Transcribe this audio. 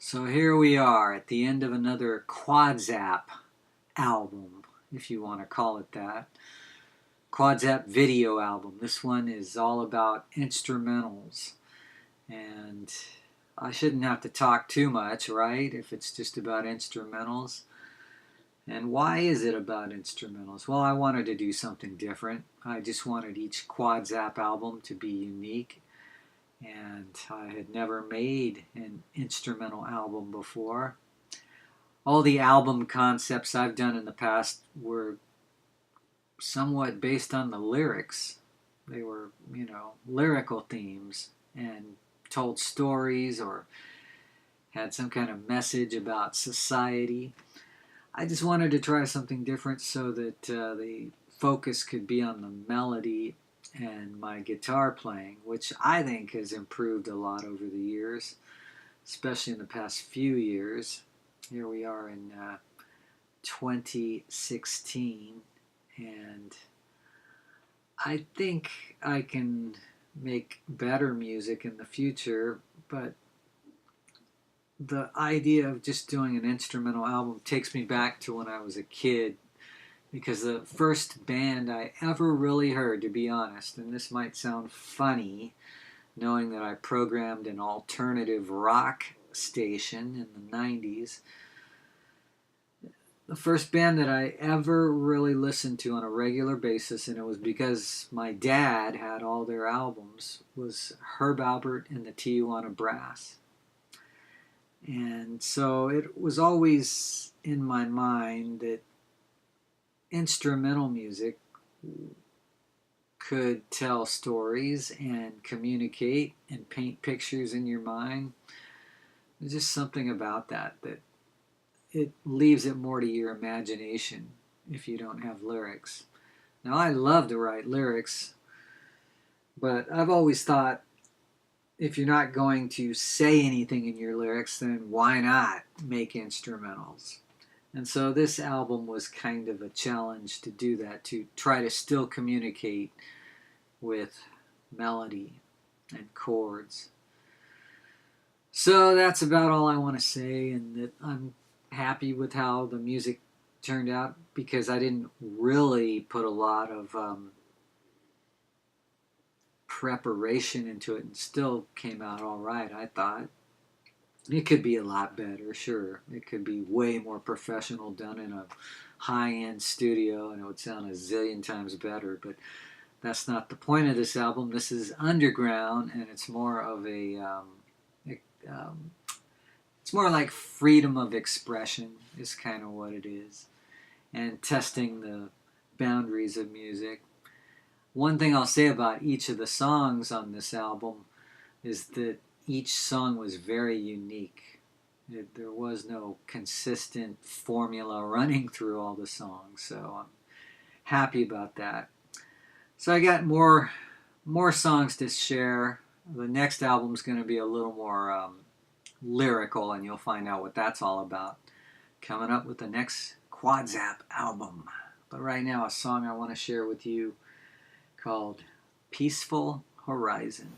So here we are at the end of another KWODZAP album, if you want to call it that. KWODZAP video album. This one is all about instrumentals. And I shouldn't have to talk too much, right? If it's just about instrumentals. And why is it about instrumentals? Well, I wanted to do something different. I just wanted each KWODZAP album to be unique. And I had never made an instrumental album before. All the album concepts I've done in the past were somewhat based on the lyrics. They were, lyrical themes and told stories or had some kind of message about society. I just wanted to try something different so that the focus could be on the melody and my guitar playing, which I think has improved a lot over the years, especially in the past few years. Here we are in 2016, and I think I can make better music in the future, but the idea of just doing an instrumental album takes me back to when I was a kid, because the first band I ever really heard, to be honest, and this might sound funny, knowing that I programmed an alternative rock station in the 90s, the first band that I ever really listened to on a regular basis, and it was because my dad had all their albums, was Herb Alpert and the Tijuana Brass. And so it was always in my mind that instrumental music could tell stories and communicate and paint pictures in your mind. There's just something about that it leaves it more to your imagination if you don't have lyrics. Now, I love to write lyrics, but I've always thought if you're not going to say anything in your lyrics, then why not make instrumentals? And so this album was kind of a challenge to do that, to try to still communicate with melody and chords. So that's about all I want to say, and that I'm happy with how the music turned out, because I didn't really put a lot of preparation into it, and still came out all right, I thought. It could be a lot better, sure. It could be way more professional, done in a high-end studio, and it would sound a zillion times better, but that's not the point of this album. This is underground, and it's more of it's more like freedom of expression is kind of what it is, and testing the boundaries of music. One thing I'll say about each of the songs on this album is that each song was very unique. There was no consistent formula running through all the songs, so I'm happy about that. So I got more songs to share. The next album's going to be a little more lyrical, and you'll find out what that's all about coming up with the next KWODZAP album. But right now, a song I want to share with you called Peaceful Horizon.